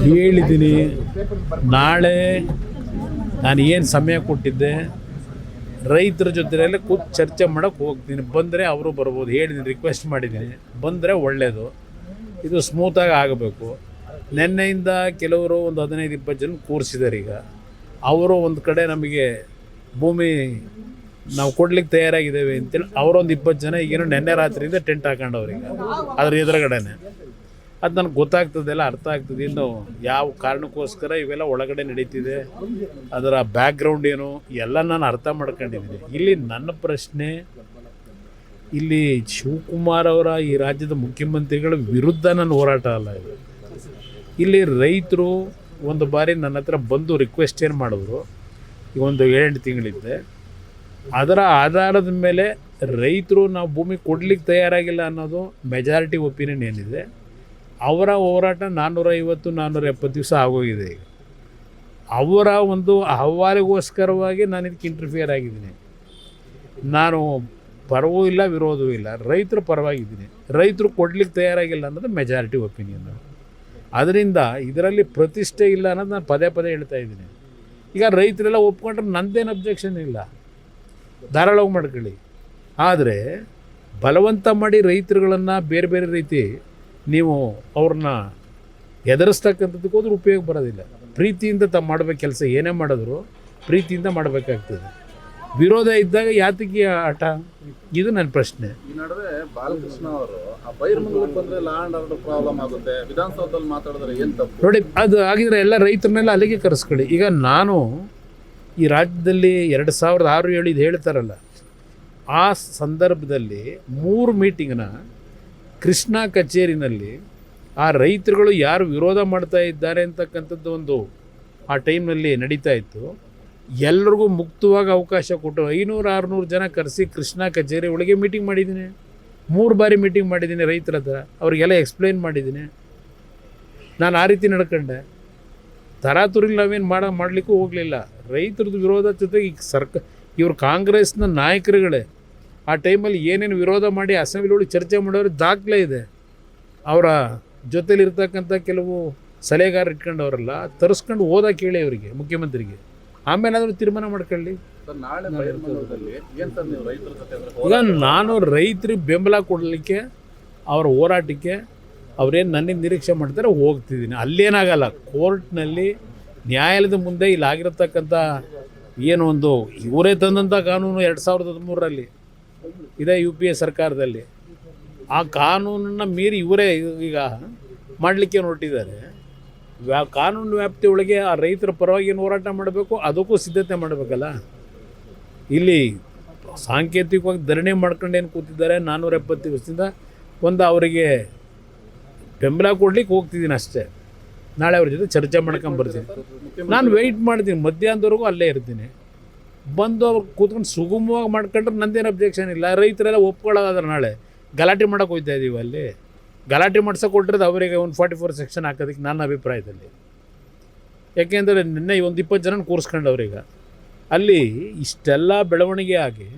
ಹೇಳಿದ್ದೀನಿ. ನಾಳೆ ನಾನು ಏನು ಸಮಯ ಕೊಟ್ಟಿದ್ದೆ, ರೈತರ ಜೊತೆಯಲ್ಲೇ ಕೂತು ಚರ್ಚೆ ಮಾಡೋಕ್ಕೆ ಹೋಗ್ತೀನಿ. ಬಂದರೆ ಅವರು ಬರ್ಬೋದು. ಹೇಳಿದ್ದೀನಿ, ರಿಕ್ವೆಸ್ಟ್ ಮಾಡಿದ್ದೀನಿ, ಬಂದರೆ ಒಳ್ಳೆಯದು. ಇದು ಸ್ಮೂತಾಗಿ ಆಗಬೇಕು. ನಿನ್ನೆಯಿಂದ ಕೆಲವರು ಒಂದು 15-20 ಜನ ಕೂರಿಸಿದ್ದಾರೆ. ಈಗ ಅವರು ಒಂದು ಕಡೆ ನಮಗೆ ಭೂಮಿ ನಾವು ಕೊಡ್ಲಿಕ್ಕೆ ತಯಾರಾಗಿದ್ದೇವೆ ಅಂತೇಳಿ ಅವರೊಂದು 20 ಜನ ಈಗೇನು ನಿನ್ನೆ ರಾತ್ರಿಯಿಂದ ಟೆಂಟ್ ಹಾಕೊಂಡವ್ರೀಗ ಅದ್ರ ಎದುರುಗಡೆನೆ. ಅದು ನನಗೆ ಗೊತ್ತಾಗ್ತದೆಲ್ಲ, ಅರ್ಥ ಆಗ್ತದೆ. ಇನ್ನು ಯಾವ ಕಾರಣಕ್ಕೋಸ್ಕರ ಇವೆಲ್ಲ ಒಳಗಡೆ ನಡೀತಿದೆ, ಅದರ ಬ್ಯಾಕ್ಗ್ರೌಂಡ್ ಏನು ಎಲ್ಲ ನಾನು ಅರ್ಥ ಮಾಡ್ಕೊಂಡಿದ್ದೀನಿ. ಇಲ್ಲಿ ನನ್ನ ಪ್ರಶ್ನೆ, ಇಲ್ಲಿ ಶಿವಕುಮಾರ್ ಅವರ ಈ ರಾಜ್ಯದ ಮುಖ್ಯಮಂತ್ರಿಗಳ ವಿರುದ್ಧ ನನ್ನ ಹೋರಾಟ ಅಲ್ಲ ಇದು. ಇಲ್ಲಿ ರೈತರು ಒಂದು ಬಾರಿ ನನ್ನ ಹತ್ರ ಬಂದು ರಿಕ್ವೆಸ್ಟ್ ಏನು ಮಾಡಿದ್ರು, ಈಗ ಒಂದು 7 ತಿಂಗಳಿದ್ದೆ. ಅದರ ಆಧಾರದ ಮೇಲೆ ರೈತರು ನಾವು ಭೂಮಿ ಕೊಡ್ಲಿಕ್ಕೆ ತಯಾರಾಗಿಲ್ಲ ಅನ್ನೋದು ಮೆಜಾರಿಟಿ ಒಪಿನಿಯನ್ ಏನಿದೆ. ಅವರ ಹೋರಾಟ 450-470 ದಿವಸ ಆಗೋಗಿದೆ. ಈಗ ಅವರ ಒಂದು ಅಹವಾಲಿಗೋಸ್ಕರವಾಗಿ ನಾನು ಇದಕ್ಕೆ ಇಂಟರ್ಫಿಯರ್ ಆಗಿದ್ದೀನಿ. ನಾನು ಪರವೂ ಇಲ್ಲ, ವಿರೋಧವೂ ಇಲ್ಲ, ರೈತರ ಪರವಾಗಿದ್ದೀನಿ. ರೈತರು ಕೊಡ್ಲಿಕ್ಕೆ ತಯಾರಾಗಿಲ್ಲ ಅನ್ನೋದು ಮೆಜಾರಿಟಿ ಒಪಿನಿಯನ್. ಅದರಿಂದ ಇದರಲ್ಲಿ ಪ್ರತಿಷ್ಠೆ ಇಲ್ಲ ಅನ್ನೋದು ನಾನು ಪದೇ ಪದೇ ಹೇಳ್ತಾ ಇದ್ದೀನಿ. ಈಗ ರೈತರೆಲ್ಲ ಒಪ್ಕೊಂಡ್ರೆ ನಂದೇನು ಅಬ್ಜೆಕ್ಷನ್ ಇಲ್ಲ, ಧಾರಾಳವಾಗಿ ಮಾಡ್ಕೊಳ್ಳಿ. ಆದರೆ ಬಲವಂತ ಮಾಡಿ ರೈತರುಗಳನ್ನು ಬೇರೆ ಬೇರೆ ರೀತಿ ನೀವು ಅವ್ರನ್ನ ಎದುರಿಸ್ತಕ್ಕಂಥದ್ದಕ್ಕೆ ಹೋದ್ರೆ ಉಪಯೋಗ ಬರೋದಿಲ್ಲ. ಪ್ರೀತಿಯಿಂದ ಮಾಡಬೇಕು ಕೆಲಸ, ಏನೇ ಮಾಡಿದ್ರು ಪ್ರೀತಿಯಿಂದ ಮಾಡಬೇಕಾಗ್ತದೆ. ವಿರೋಧ ಇದ್ದಾಗ ಯಾತಕ್ಕೆ ಆಟ, ಇದು ನನ್ನ ಪ್ರಶ್ನೆ. ಈ ನಡುವೆ ಬಾಲಕೃಷ್ಣ ಅವರು ಬೈರ್ಮಂಗಲಕ್ಕೆ ಬಂದರೆ ಲಾ ಆ್ಯಂಡ್ ಆರ್ಡರ್ ಪ್ರಾಬ್ಲಮ್ ಆಗುತ್ತೆ, ವಿಧಾನಸೌಧದಲ್ಲಿ ಮಾತಾಡಿದ್ರೆ ಏನು ತಪ್ಪು? ನೋಡಿ, ಅದು ಆಗಿದ್ರೆ ಎಲ್ಲ ರೈತರನ್ನೆಲ್ಲ ಅಲ್ಲಿಗೆ ಕರೆಸ್ಕೊಳ್ಳಿ. ಈಗ ನಾನು ಈ ರಾಜ್ಯದಲ್ಲಿ 2006-7 ಇದು ಹೇಳ್ತಾರಲ್ಲ, ಆ ಸಂದರ್ಭದಲ್ಲಿ 3 ಮೀಟಿಂಗ್ನ ಕೃಷ್ಣ ಕಚೇರಿನಲ್ಲಿ ಆ ರೈತರುಗಳು ಯಾರು ವಿರೋಧ ಮಾಡ್ತಾ ಇದ್ದಾರೆ ಅಂತಕ್ಕಂಥದ್ದು ಒಂದು ಆ ಟೈಮ್ನಲ್ಲಿ ನಡೀತಾ ಇತ್ತು. ಎಲ್ರಿಗೂ ಮುಕ್ತವಾಗಿ ಅವಕಾಶ ಕೊಟ್ಟು 500-600 ಜನ ಕರೆಸಿ ಕೃಷ್ಣ ಕಚೇರಿ ಒಳಗೆ ಮೀಟಿಂಗ್ ಮಾಡಿದ್ದೀನಿ. 3 ಬಾರಿ ಮೀಟಿಂಗ್ ಮಾಡಿದ್ದೀನಿ ರೈತರ ಹತ್ರ, ಅವ್ರಿಗೆಲ್ಲ ಎಕ್ಸ್ಪ್ಲೈನ್ ಮಾಡಿದ್ದೀನಿ. ನಾನು ಆ ರೀತಿ ನಡ್ಕೊಂಡೆ. ತರಾತುರಿಲಿ ನಾವೇನು ಮಾಡಲಿಕ್ಕೂ ಹೋಗಲಿಲ್ಲ. ರೈತರದ್ದು ವಿರೋಧ ಜೊತೆಗೆ ಈಗ ಇವರು ಕಾಂಗ್ರೆಸ್ನ ನಾಯಕರುಗಳೇ ಆ ಟೈಮಲ್ಲಿ ಏನೇನು ವಿರೋಧ ಮಾಡಿ ಅಸೆಂಬ್ಲಿ ಒಳಗೆ ಚರ್ಚೆ ಮಾಡೋರು ದಾಖಲೆ ಇದೆ. ಅವರ ಜೊತೆಲಿರ್ತಕ್ಕಂಥ ಕೆಲವು ಸಲಹೆಗಾರ ಇಟ್ಕೊಂಡವರೆಲ್ಲ ತರಿಸ್ಕೊಂಡು ಹೋದ ಕೇಳಿ ಅವರಿಗೆ, ಮುಖ್ಯಮಂತ್ರಿಗೆ, ಆಮೇಲೆ ಆದರೂ ತೀರ್ಮಾನ ಮಾಡ್ಕೊಳ್ಳಿ. ಈಗ ನಾನು ರೈತರಿಗೆ ಬೆಂಬಲ ಕೊಡಲಿಕ್ಕೆ, ಅವರ ಹೋರಾಟಕ್ಕೆ ಅವ್ರೇನು ನನ್ನಿಂದ ನಿರೀಕ್ಷೆ ಮಾಡ್ತಾರೆ ಹೋಗ್ತಿದ್ದೀನಿ. ಅಲ್ಲೇನಾಗಲ್ಲ, ಕೋರ್ಟ್ನಲ್ಲಿ ನ್ಯಾಯಾಲಯದ ಮುಂದೆ ಇಲ್ಲಾಗಿರತಕ್ಕಂಥ ಏನು ಒಂದು ಇವರೇ ತಂದಂಥ ಕಾನೂನು 2013ರಲ್ಲಿ ಇದೆ UPA ಸರ್ಕಾರದಲ್ಲಿ. ಆ ಕಾನೂನನ್ನು ಮೀರಿ ಇವರೇ ಈಗ ಮಾಡಲಿಕ್ಕೆ ಹೊರಟಿದ್ದಾರೆ. ಕಾನೂನು ವ್ಯಾಪ್ತಿ ಒಳಗೆ ಆ ರೈತರ ಪರವಾಗಿ ಏನು ಹೋರಾಟ ಮಾಡಬೇಕು, ಅದಕ್ಕೂ ಸಿದ್ಧತೆ ಮಾಡಬೇಕಲ್ಲ. ಇಲ್ಲಿ ಸಾಂಕೇತಿಕವಾಗಿ ಧರಣಿ ಮಾಡ್ಕೊಂಡು ಏನು ಕೂತಿದ್ದಾರೆ 470 ದಿವಸದಿಂದ, ಒಂದು ಅವರಿಗೆ ಬೆಂಬಲ ಕೊಡ್ಲಿಕ್ಕೆ ಹೋಗ್ತಿದ್ದೀನಿ ಅಷ್ಟೇ. ನಾಳೆ ಅವ್ರ ಜೊತೆ ಚರ್ಚೆ ಮಾಡ್ಕೊಂಬರ್ತೀನಿ. ನಾನು ವೆಯ್ಟ್ ಮಾಡ್ತೀನಿ, ಮಧ್ಯಾಹ್ನದವರೆಗೂ ಅಲ್ಲೇ ಇರ್ತೀನಿ. ಬಂದು ಅವ್ರು ಕೂತ್ಕೊಂಡು ಸುಗಮವಾಗಿ ಮಾಡ್ಕೊಂಡ್ರೆ ನಂದೇನು ಅಬ್ಜೆಕ್ಷನ್ ಇಲ್ಲ. ರೈತರೆಲ್ಲ ಒಪ್ಕೊಳ್ಳೋದಾದ್ರೆ ನಾಳೆ ಗಲಾಟೆ ಮಾಡೋಕೆ ಹೋಗ್ತಾ ಇದ್ದೀವಿ. ಅಲ್ಲಿ ಗಲಾಟೆ ಮಾಡ್ಸೋಕೆ ಕೊಟ್ಟಿರೋದು ಅವರಿಗೆ 144 ಸೆಕ್ಷನ್ ಹಾಕೋದಕ್ಕೆ ನನ್ನ ಅಭಿಪ್ರಾಯದಲ್ಲಿ. ಯಾಕೆಂದರೆ ನಿನ್ನೆ ಒಂದು 20 ಜನ ಕೂರಿಸ್ಕೊಂಡವ್ರೀಗ. ಅಲ್ಲಿ ಇಷ್ಟೆಲ್ಲ ಬೆಳವಣಿಗೆ ಆಗಿ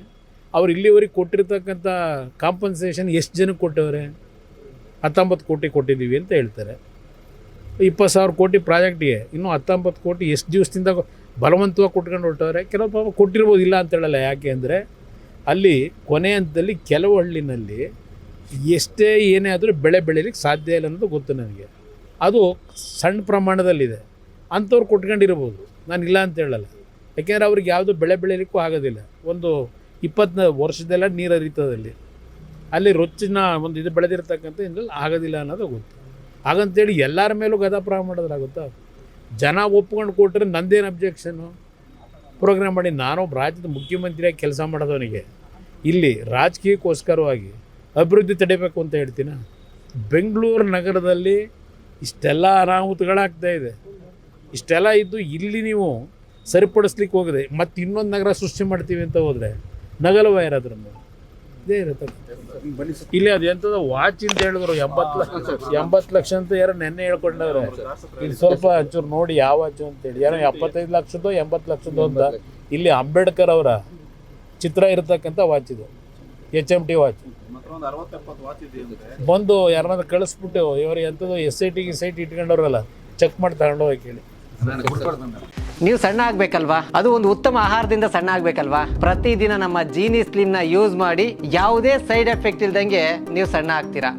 ಅವ್ರು ಇಲ್ಲಿವರೆಗೆ ಕೊಟ್ಟಿರ್ತಕ್ಕಂಥ ಕಾಂಪನ್ಸೇಷನ್ ಎಷ್ಟು ಜನಕ್ಕೆ ಕೊಟ್ಟವ್ರೆ? 19 ಕೋಟಿ ಕೊಟ್ಟಿದ್ದೀವಿ ಅಂತ ಹೇಳ್ತಾರೆ. 20,000 ಕೋಟಿ ಪ್ರಾಜೆಕ್ಟಿಗೆ ಇನ್ನೂ 19 ಕೋಟಿ ಎಷ್ಟು ದಿವಸದಿಂದ ಬಲವಂತವಾಗಿ ಕೊಟ್ಕೊಂಡು ಹೊರಟವ್ರೆ. ಕೆಲವು ಪಾಪ ಕೊಟ್ಟಿರ್ಬೋದು, ಇಲ್ಲ ಅಂತ ಹೇಳಲ್ಲ. ಯಾಕೆ ಅಂದರೆ ಅಲ್ಲಿ ಕೊನೆ ಹಂತದಲ್ಲಿ ಕೆಲವು ಹಳ್ಳಿನಲ್ಲಿ ಎಷ್ಟೇ ಏನೇ ಆದರೂ ಬೆಳೆ ಬೆಳೀಲಿಕ್ಕೆ ಸಾಧ್ಯ ಇಲ್ಲ ಅನ್ನೋದು ಗೊತ್ತು ನನಗೆ. ಅದು ಸಣ್ಣ ಪ್ರಮಾಣದಲ್ಲಿದೆ, ಅಂಥವ್ರು ಕೊಟ್ಕೊಂಡಿರ್ಬೋದು, ನಾನು ಇಲ್ಲ ಅಂತ ಹೇಳಲ್ಲ. ಯಾಕೆಂದರೆ ಅವ್ರಿಗೆ ಯಾವುದೂ ಬೆಳೆ ಬೆಳೀಲಿಕ್ಕೂ ಆಗೋದಿಲ್ಲ. ಒಂದು 20 ವರ್ಷದೆಲ್ಲ ನೀರು ಹರಿತದಲ್ಲಿ ಅಲ್ಲಿ ರೊಚ್ಚಿನ ಒಂದು ಇದು ಬೆಳೆದಿರ್ತಕ್ಕಂಥ ಇನ್ನಲ್ಲಿ ಆಗೋದಿಲ್ಲ ಅನ್ನೋದು ಗೊತ್ತು. ಹಾಗಂತೇಳಿ ಎಲ್ಲರ ಮೇಲೂ ಗದಾಪ್ರಾಯ ಮಾಡೋದ್ರಾಗುತ್ತಾ? ಜನ ಒಪ್ಕೊಂಡು ಕೊಟ್ಟರೆ ನಂದೇನು ಅಬ್ಜೆಕ್ಷನ್ನು? ಪ್ರೋಗ್ರಾಮ್ ಮಾಡಿ ನಾನು ರಾಜ್ಯದ ಮುಖ್ಯಮಂತ್ರಿಯಾಗಿ ಕೆಲಸ ಮಾಡೋದವನಿಗೆ ಇಲ್ಲಿ ರಾಜಕೀಯಕ್ಕೋಸ್ಕರವಾಗಿ ಅಭಿವೃದ್ಧಿ ತಡಿಬೇಕು ಅಂತ ಹೇಳ್ತೀನ? ಬೆಂಗಳೂರು ನಗರದಲ್ಲಿ ಇಷ್ಟೆಲ್ಲ ಅನಾಹುತಗಳಾಗ್ತಾ ಇದೆ. ಇಷ್ಟೆಲ್ಲ ಇದ್ದು ಇಲ್ಲಿ ನೀವು ಸರಿಪಡಿಸ್ಲಿಕ್ಕೆ ಹೋಗಿದೆ, ಮತ್ತು ಇನ್ನೊಂದು ನಗರ ಸೃಷ್ಟಿ ಮಾಡ್ತೀವಿ ಅಂತ ಹೋದರೆ ನಗಲುವ ಯಾರಾದ್ರೂ ಇದೇ ಇರುತ್ತೆ. ಇಲ್ಲಿ ಅದು ಎಂಥದ್ದು ವಾಚ್ ಅಂತ ಹೇಳಿದ್ರು 80 ಲಕ್ಷ ಅಂತ ಯಾರೋ ನೆನ್ನೆ ಹೇಳ್ಕೊಂಡವ್ರೆ. ಇಲ್ಲಿ ಸ್ವಲ್ಪ ಒಂಚೂರು ನೋಡಿ ಯಾವ ವಾಚು ಅಂತೇಳಿ, ಯಾರೋ 75 ಲಕ್ಷದೋ 80 ಲಕ್ಷದೋ ಅಂತ. ಇಲ್ಲಿ ಅಂಬೇಡ್ಕರ್ ಅವರ ಚಿತ್ರ ಇರತಕ್ಕಂಥ ವಾಚ್ ಇದು, HMT ವಾಚ್. ಬಂದು ಯಾರನ್ನಾದ್ರು ಕಳಿಸ್ಬಿಟ್ಟು ಇವರು ಎಂಥದ್ದು SIT ಇಟ್ಕೊಂಡವ್ರಲ್ಲ, ಚೆಕ್ ಮಾಡಿ ತಗೊಂಡು ಹೋಗಿ ಕೇಳಿ. ನೀವು ಸಣ್ಣ ಆಗ್ಬೇಕಲ್ವಾ, ಅದು ಒಂದು ಉತ್ತಮ ಆಹಾರದಿಂದ ಸಣ್ಣ ಆಗ್ಬೇಕಲ್ವಾ. ಪ್ರತಿದಿನ ನಮ್ಮ ಜೀನಿ ಸ್ಲಿಮ್ ನ ಯೂಸ್ ಮಾಡಿ ಯಾವುದೇ ಸೈಡ್ ಎಫೆಕ್ಟ್ ಇಲ್ದಂಗೆ ನೀವು ಸಣ್ಣ ಆಗ್ತೀರಾ.